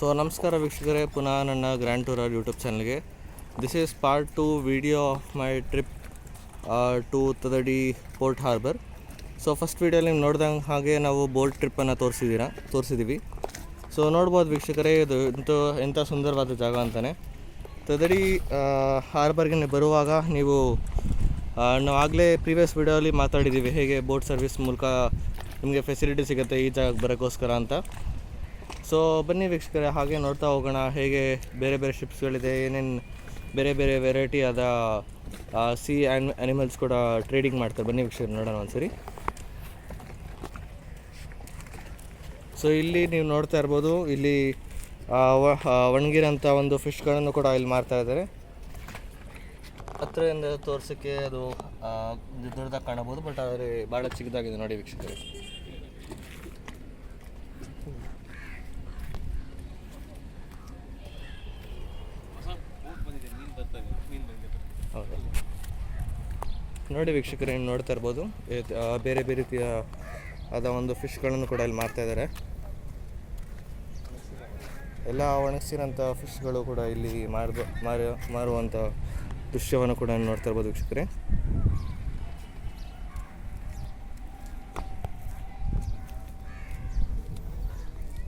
So ನಮಸ್ಕಾರ ವೀಕ್ಷಕರೇ, ಪುನಃ ನನ್ನ ಗ್ರ್ಯಾಂಡ್ ಟೂರರ್ ಯೂಟ್ಯೂಬ್ ಚಾನಲ್ಗೆ. This is part 2 video of my trip to Tadadi port harbour. So first ವೀಡಿಯೋಲಿ ನೀವು ನೋಡ್ದಂಗೆ ಹಾಗೆ ನಾವು ಬೋಟ್ ಟ್ರಿಪ್ಪನ್ನು ತೋರಿಸಿದ್ದೀವಿ. ಸೊ ನೋಡ್ಬೋದು ವೀಕ್ಷಕರೇ, ಇದು ಎಂಥ ಸುಂದರವಾದ ಜಾಗ ಅಂತಲೇ. ತದಡಿ ಹಾರ್ಬರ್ಗೆ ಬರುವಾಗ ನೀವು ನಾವು ಆಗಲೇ ಪ್ರೀವಿಯಸ್ ವೀಡಿಯೋಲಿ ಮಾತಾಡಿದ್ದೀವಿ ಹೇಗೆ ಬೋಟ್ ಸರ್ವಿಸ್ ಮೂಲಕ ನಿಮಗೆ ಫೆಸಿಲಿಟಿ ಸಿಗುತ್ತೆ ಈ ಜಾಗಕ್ಕೆ ಬರೋಕ್ಕೋಸ್ಕರ ಅಂತ. ಸೊ ಬನ್ನಿ ವೀಕ್ಷಕರೇ, ಹಾಗೆ ನೋಡ್ತಾ ಹೋಗೋಣ ಹೇಗೆ ಬೇರೆ ಬೇರೆ ಶಿಪ್ಸ್ಗಳಿದೆ, ಏನೇನು ಬೇರೆ ಬೇರೆ ವೆರೈಟಿ ಆದ ಸಿ ಆ್ಯನಿಮಲ್ಸ್ ಕೂಡ ಟ್ರೇಡಿಂಗ್ ಮಾಡ್ತಾರೆ. ಬನ್ನಿ ವೀಕ್ಷಕರು ನೋಡೋಣ ಒಂದ್ಸರಿ. ಸೊ ಇಲ್ಲಿ ನೀವು ನೋಡ್ತಾ ಇರ್ಬೋದು, ಇಲ್ಲಿ ಒಣಗಿರೋಂಥ ಒಂದು ಫಿಶ್ಗಳನ್ನು ಕೂಡ ಇಲ್ಲಿ ಮಾರ್ತಾ ಇದ್ದಾರೆ. ಹತ್ತಿರದಿಂದ ತೋರ್ಸೋಕ್ಕೆ ಅದು ದೊಡ್ಡದಾಗಿ ಕಾಣಬಹುದು, ಬಟ್ ಆದರೆ ಭಾಳ ಚಿಕ್ಕದಾಗಿದೆ ನೋಡಿ ವೀಕ್ಷಕರೇ. ಹೌದು ನೋಡಿ ವೀಕ್ಷಕರೇ, ನೋಡ್ತಾ ಇರ್ಬೋದು ಬೇರೆ ಬೇರೆ ರೀತಿಯ ಆದ ಒಂದು ಫಿಶ್ಗಳನ್ನು ಕೂಡ ಇಲ್ಲಿ ಮಾರ್ತಾ ಇದ್ದಾರೆ. ಎಲ್ಲ ಒಣಗಿಸಿರೋಂಥ ಫಿಶ್ಗಳು ಕೂಡ ಇಲ್ಲಿ ಮಾರುವಂಥ ದೃಶ್ಯವನ್ನು ಕೂಡ ನೋಡ್ತಾ ಇರ್ಬೋದು ವೀಕ್ಷಕರೇ.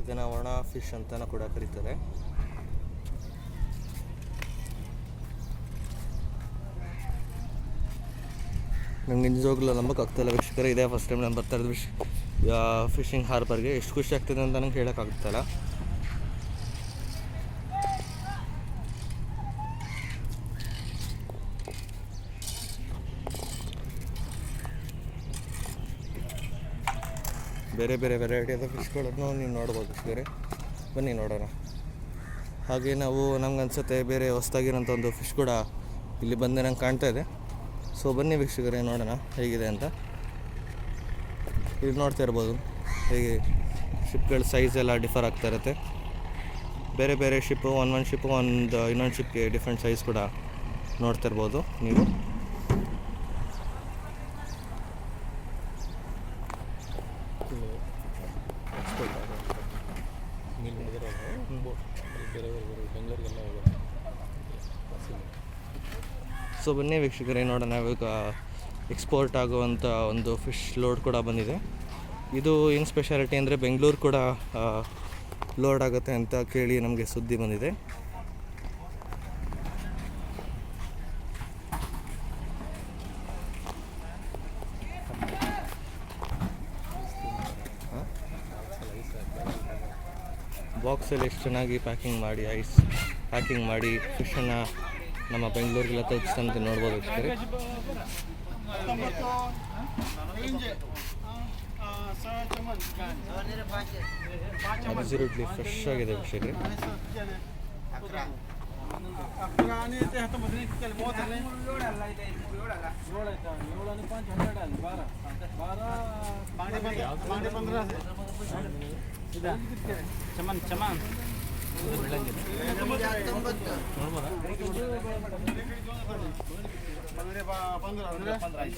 ಇದನ್ನು ಒಣ ಫಿಶ್ ಅಂತಲೂ ಕೂಡ ಕರೀತಾರೆ. ನನಗೆ ನಿಜವಾಗ್ಲೂ ನಂಬಕ್ಕಾಗ್ತಾಯಿಲ್ಲ ವೀಕ್ಷಕರೇ, ಇದೇ ಫಸ್ಟ್ ಟೈಮ್ ನಾನು ಬರ್ತಾ ಇರೋದು ಫಿಶಿಂಗ್ ಹಾರ್ಬರ್ಗೆ. ಎಷ್ಟು ಖುಷಿ ಆಗ್ತಿದೆ ಅಂತ ನನಗೆ ಹೇಳೋಕ್ಕಾಗ್ತಾಯಿಲ್ಲ. ಬೇರೆ ಬೇರೆ ವೆರೈಟಿಯಾದ ಫಿಶ್ಗಳನ್ನು ನೀವು ನೋಡ್ಬೋದು ವೀಕ್ಷಕರೇ. ಬನ್ನಿ ನೋಡೋಣ. ಹಾಗೆ ನಾವು ನಮ್ಗನ್ಸುತ್ತೆ ಬೇರೆ ಹೊಸದಾಗಿರೋಂಥ ಒಂದು ಫಿಶ್ ಕೂಡ ಇಲ್ಲಿ ಬಂದೆ ನಂಗೆ ಕಾಣ್ತಾ ಇದೆ. ಸೊ ಬನ್ನಿ ವೀಕ್ಷಕರೇ, ನೋಡೋಣ ಹೇಗಿದೆ ಅಂತ. ಇಲ್ಲಿ ನೋಡ್ತಾ ಇರ್ಬೋದು ಹೇಗೆ ಶಿಪ್ಗಳ ಸೈಜ್ ಎಲ್ಲ ಡಿಫರ್ ಆಗ್ತಾ ಇರುತ್ತೆ. ಬೇರೆ ಬೇರೆ ಶಿಪ್ಪು ಒಂದು ಶಿಪ್ಪು ಇನ್ನೊಂದು ಶಿಪ್ಗೆ ಡಿಫ್ರೆಂಟ್ ಸೈಜ್ ಕೂಡ ನೋಡ್ತಾ ಇರ್ಬೋದು ನೀವು. ಸೊ ಬನ್ನಿ ವೀಕ್ಷಕರೇ, ನೋಡೋಣ. ಇವಾಗ ಎಕ್ಸ್ಪೋರ್ಟ್ ಆಗುವಂಥ ಒಂದು ಫಿಶ್ ಲೋಡ್ ಕೂಡ ಬಂದಿದೆ. ಇದು ಏನು ಸ್ಪೆಷಾಲಿಟಿ ಅಂದರೆ ಬೆಂಗಳೂರು ಕೂಡ ಲೋಡ್ ಆಗುತ್ತೆ ಅಂತ ಕೇಳಿ ನಮಗೆ ಸುದ್ದಿ ಬಂದಿದೆ. ಬಾಕ್ಸಲ್ಲಿ ಎಷ್ಟು ಚೆನ್ನಾಗಿ ಪ್ಯಾಕಿಂಗ್ ಮಾಡಿ ಫಿಶನ್ನು ನಮ್ಮ ಬೆಂಗಳೂರಿಗೆಲ್ಲ ತಲುಪಿಸ್ತಂತ ನೋಡ್ಬೋದು ವೀಕ್ಷಕರೇ. ಅಬ್ಸಲ್ಯೂಟ್ಲಿ ಫ್ರೆಶ್ ಆಗಿದೆ ವೀಕ್ಷಕರೇ.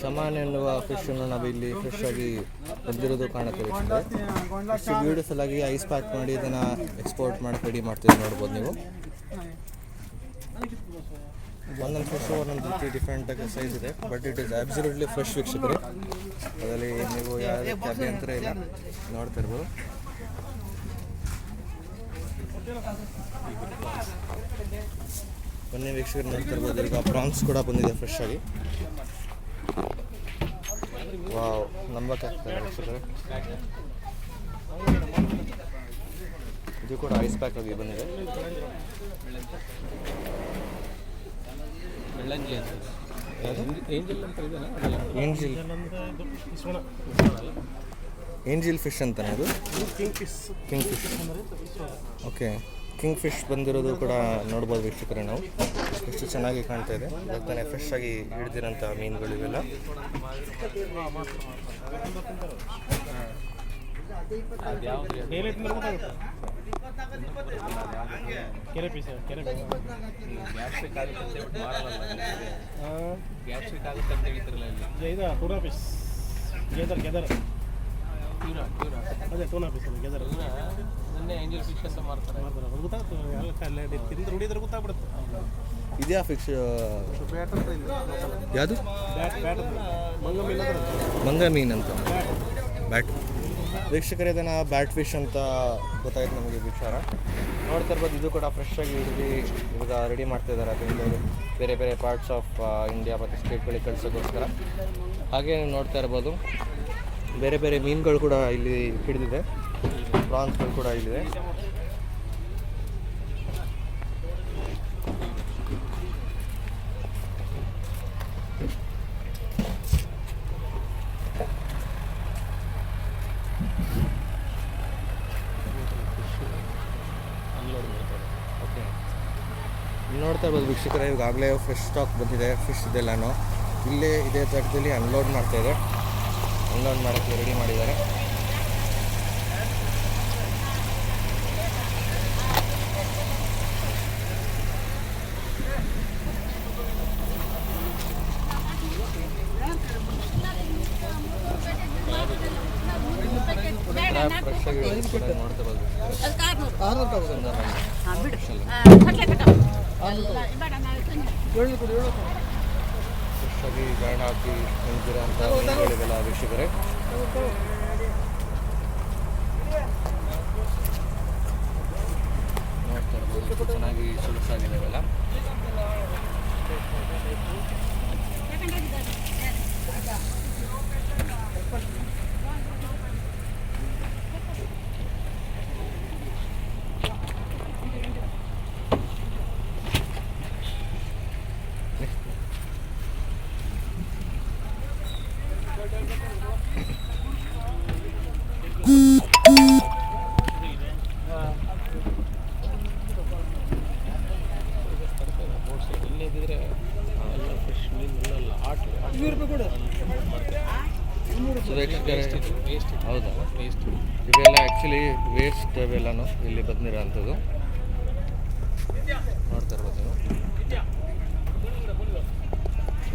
ಚಮಾನ್ ಎನ್ನುವ ಫಿಶನ್ನು ನಾವು ಇಲ್ಲಿ ಫ್ರೆಶ್ ಆಗಿ ಬಂದಿರೋದು ಕಾಣುತ್ತೆ. ಎಷ್ಟು ಬ್ಯೂಟಿಫುಲ್ ಆಗಿ ಐಸ್ ಪ್ಯಾಕ್ ಮಾಡಿ ಇದನ್ನು ಎಕ್ಸ್ಪೋರ್ಟ್ ಮಾಡೋಕ್ಕೆ ರೆಡಿ ಮಾಡ್ತೀವಿ ನೋಡ್ಬೋದು ನೀವು. ಒಂದೊಂದು ಫಿಶ್ ಒಂದೊಂದು ರೀತಿ ಡಿಫ್ರೆಂಟಾಗಿ ಸೈಜ್ ಇದೆ, but it is absolutely fresh ವೀಕ್ಷಕರೇ. ಅದರಲ್ಲಿ ನೀವು ಯಾವುದೇ ಅಭ್ಯಂತರ ಇಲ್ಲ, ನೋಡ್ತಾ ಇರ್ಬೋದು. ಬನ್ನಿ ವೀಕ್ಷಕರು, ನೋಡ್ತಾ ಇರ್ಬೋದು. ಈಗ ಪ್ರಾನ್ಸ್ ಕೂಡ ಬಂದಿದೆ ಫ್ರೆಶ್ ಆಗಿ. ವಾವ್, ನಂಬಕ್ಕಾಗ್ತದೆ ವೀಕ್ಷಕರೇ. ಇದು ಕೂಡ ಐಸ್ ಪ್ಯಾಕ್ ಆಗಿ ಬಂದಿದೆ. ಏಂಜಿಲ್ ಫಿಶ್ ಅಂತಾನೆ ಅದು. King fish. Okay, king fish ಬಂದಿರೋದು ಕೂಡ ನೋಡ್ಬೋದು ವೀಕ್ಷಕರೇ. ನಾವು ಎಷ್ಟು ಚೆನ್ನಾಗಿ ಕಾಣ್ತಾ ಇದೆ. ಇವತ್ತಾನೆ ಫ್ರೆಶ್ ಆಗಿ ಹಿಡಿದಿರೋಂಥ ಮೀನುಗಳು ಇವೆಲ್ಲ. ಅದೇ ಟೂನಾ ಪೀಸ್ ಗೆದರ್ ಏಂಜಲ್ ಫಿಶ್ ಅಂತ ಮಾಡ್ತಾರೆ. ಗೊತ್ತಾಗ್ತದೆ ಎಲ್ಲ ಕಲ್ಲು ತಿಂದು ರೂಢಿದ್ರೆ ಗೊತ್ತಾಗ್ಬಿಡುತ್ತೆ. ಇದೆಯಾ ಫಿಶ್ ಯಾವುದು ಮಂಗ ಮೀನು ಅಂತ ಬ್ಯಾಟ್ ವೀಕ್ಷಕರೇ ಇದನ್ನು ಬ್ಯಾಟ್ ಫಿಶ್ ಅಂತ ಗೊತ್ತಾಯ್ತು ನಮಗೆ ವಿಚಾರ. ನೋಡ್ತಾ ಇರ್ಬೋದು ಇದು ಕೂಡ ಫ್ರೆಶ್ ಆಗಿ ಹಿಡಿದು ಇವಾಗ ರೆಡಿ ಮಾಡ್ತಾಯಿದ್ದಾರೆ. ಅದರಿಂದ ಬೇರೆ ಬೇರೆ ಪಾರ್ಟ್ಸ್ ಆಫ್ ಇಂಡಿಯಾ ಮತ್ತು ಸ್ಟೇಟ್ಗಳಿಗೆ ಕಳ್ಸೋಕ್ಕೋಸ್ಕರ. ಹಾಗೆ ನೀವು ನೋಡ್ತಾ ಇರ್ಬೋದು ಬೇರೆ ಬೇರೆ ಮೀನುಗಳು ಕೂಡ ಇಲ್ಲಿ ಹಿಡಿದಿದೆ, ಪ್ರಾನ್ಸ್ಗಳು ಕೂಡ ಇಲ್ಲಿದೆ. ನೋಡ್ತಾ ಇರ್ಬೋದು ವೀಕ್ಷಕರೇ ಈಗಾಗಲೇ ಫ್ರೆಶ್ ಸ್ಟಾಕ್ ಬಂದಿದೆ ಫಿಶ್ ಇದೆಲ್ಲನೂ ಇಲ್ಲೇ ಇದೇ ಜಾಗದಲ್ಲಿ ಅನ್ಲೋಡ್ ಮಾಡ್ತಾಯಿದೆ. ಅನ್ಲೋಡ್ ಮಾಡೋಕ್ಕೆ ರೆಡಿ ಮಾಡಿದ್ದಾರೆ. ಫ್ರೆಶ್ ಆಗಿ ನೋಡ್ತಾ ಇರ್ಬೋದು ಫ್ರೆಶ್ ಆಗಿ ಗಾಣ ಹಾಕಿ ನಿಂತಿರೋ ಅಂತ ಮೀನುಗಳಿವೆಲ್ಲ ವೀಕ್ಷಕರೇ. ನೋಡ್ತಾ ಇರ್ಬೋದು ಚೆನ್ನಾಗಿ ಸುಲಸಾಗಿದೆ ಇವೆಲ್ಲ. ಹೌದಾ, ಇವೆಲ್ಲ ಆ್ಯಕ್ಚುಲಿ ವೇಸ್ಟ್ ಅವೆಲ್ಲನೂ ಇಲ್ಲಿ ಬಂದಿರೋ ಅಂಥದ್ದು ನೋಡ್ತಾ ಇರ್ಬೋದು ನೀವು.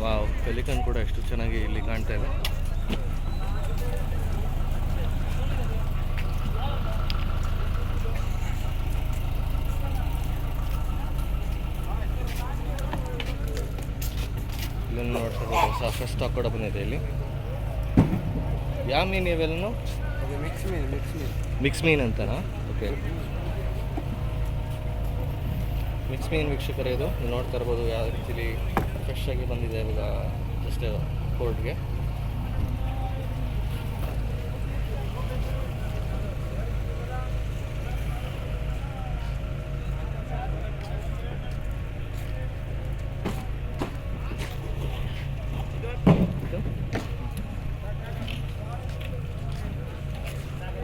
ವಾವ್, ಪೆಲಿಕನ್ ಕೂಡ ಎಷ್ಟು ಚೆನ್ನಾಗಿ ಇಲ್ಲಿ ಕಾಣ್ತಾ ಇದೆ. ಇಲ್ಲೊಂದು ನೋಡ್ತಾ ಇರ್ಬೋದು ಹೊಸ ಫ್ರೆಶ್ ಸ್ಟಾಕ್ ಕೂಡ ಬಂದಿದೆ ಇಲ್ಲಿ. ಯಾವ ಮೀನು ಇವೆಲ್ಲನೂ? ಮಿಕ್ಸ್ ಮೀನು ಅಂತನಾ? ಓಕೆ, ಮಿಕ್ಸ್ ಮೀನು ವೀಕ್ಷಕರೇ ಇದು ನೀವು ನೋಡ್ತಾ ಇರ್ಬೋದು ಯಾವ ರೀತಿಲಿ ಫ್ರೆಶ್ ಆಗಿ ಬಂದಿದೆ ಇವಾಗ ಜಸ್ಟ್ ಪೋರ್ಟ್ಗೆ.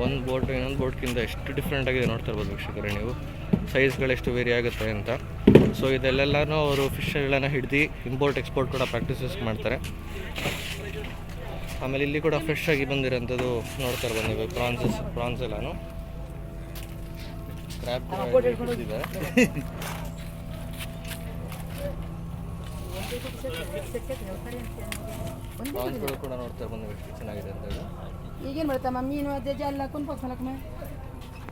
ಒಂದು ಬೋಟ್ ಇನ್ನೊಂದು ಬೋಟ್ಗಿಂತ ಎಷ್ಟು ಡಿಫ್ರೆಂಟ್ ಆಗಿದೆ ನೋಡ್ತಾ ಇರ್ಬೋದು ವೀಕ್ಷಕರೇ ನೀವು. ಸೈಜ್ಗಳು ಎಷ್ಟು ವೇರಿ ಆಗುತ್ತೆ ಅಂತ. ಸೊ ಇದೆಲ್ಲನೂ ಅವರು ಫಿಶ್ಗಳನ್ನ ಹಿಡ್ದು ಇಂಪೋರ್ಟ್ ಎಕ್ಸ್ಪೋರ್ಟ್ ಕೂಡ ಪ್ರಾಕ್ಟೀಸಸ್ ಮಾಡ್ತಾರೆ. ಆಮೇಲೆ ಇಲ್ಲಿ ಕೂಡ ಫ್ರೆಶ್ ಆಗಿ ಬಂದಿರೋಂಥದ್ದು ನೋಡ್ತಾ ಇರ್ಬೋದು ನೀವು. ಪ್ರಾನ್ಸ್ ಎಲ್ಲನೂ ಕ್ರ್ಯಾಬ್ ಇದ್ದಾರೆ. ಪ್ರಾನ್ಸ್ಗಳು ಕೂಡ ನೋಡ್ತಾ ಇರ್ಬೋದು ಎಷ್ಟು ಚೆನ್ನಾಗಿದೆ ಅಂತ. ಈಗೇನು ಮಾಡ್ತಮ್ಮ ಮೀನು ಅಜ್ಜ ಎಲ್ಲ ಕೊಂಡು ಪಕ್ಕಲಕ್ಕ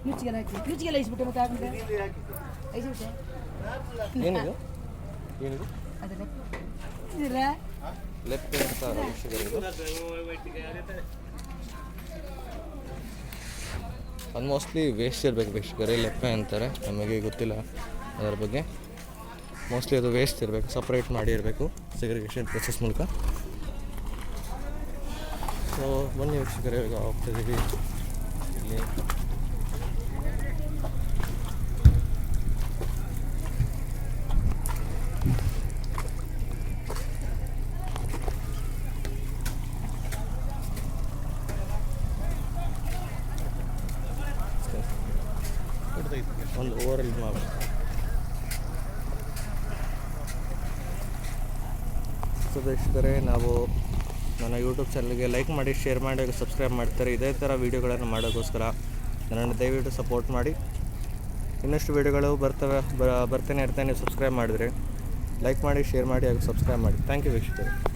ನುಚ್ಚಿಗೆಲ್ಲ ಹಾಕಿ ನುಚ್ಚಿಗೆಲ್ಲ ಇಸ್ಬಿಟ್ಟೆ ಮತ್ತೆ ಹಾಕಿದ್ರೆ ಐಸ್ಬಿಟ್ಟೆ ಏನಿದು ಏನಿದು ಅದಲ್ಲ ಇದಿಲ್ಲ ಲೆಪ್ಪೆ ಅಂತ ಅದು ಮೋಸ್ಟ್ಲಿ ವೇಸ್ಟ್ ಇರಬೇಕು ವೀಕ್ಷಕರೇ. ಲೆಪ್ಪೆ ಅಂತಾರೆ, ನಮಗೆ ಗೊತ್ತಿಲ್ಲ ಅದರ ಬಗ್ಗೆ. ಮೋಸ್ಟ್ಲಿ ಅದು ವೇಸ್ಟ್ ಇರಬೇಕು, ಸಪ್ರೇಟ್ ಮಾಡಿ ಇರಬೇಕು ಸೆಗ್ರಿಗೇಷನ್ ಪ್ರೊಸೆಸ್ ಮೂಲಕ. ಸೊ ಬನ್ನಿ ವೀಕ್ಷಕರೇ ಈಗ ಹೋಗ್ತಿದ್ದೀವಿ ಇಲ್ಲಿ. ಒಂದು ಓವರಲ್ಲಿ ಮಾಡಿ ಸೊ ವೀಕ್ಷಕರೇ, ನಾವು ನನ್ನ ಯೂಟ್ಯೂಬ್ ಚಾನಲ್ಗೆ ಲೈಕ್ ಮಾಡಿ, ಶೇರ್ ಮಾಡಿ, ಸಬ್ಸ್ಕ್ರೈಬ್ ಮಾಡ್ತಾರೆ. ಇದೇ ಥರ ವೀಡಿಯೋಗಳನ್ನು ಮಾಡೋಕ್ಕೋಸ್ಕರ ನನ್ನನ್ನು ದಯವಿಟ್ಟು ಸಪೋರ್ಟ್ ಮಾಡಿ. ಇನ್ನಷ್ಟು ವೀಡಿಯೋಗಳು ಬರ್ತಾನೆ ಇರ್ತೇನೆ. ನೀವು ಸಬ್ಸ್ಕ್ರೈಬ್ ಮಾಡಿದರೆ ಲೈಕ್ ಮಾಡಿ, ಶೇರ್ ಮಾಡಿ ಹಾಗೂ ಸಬ್ಸ್ಕ್ರೈಬ್ ಮಾಡಿ. ಥ್ಯಾಂಕ್ ಯು ವೀಕ್ಷಕರೇ.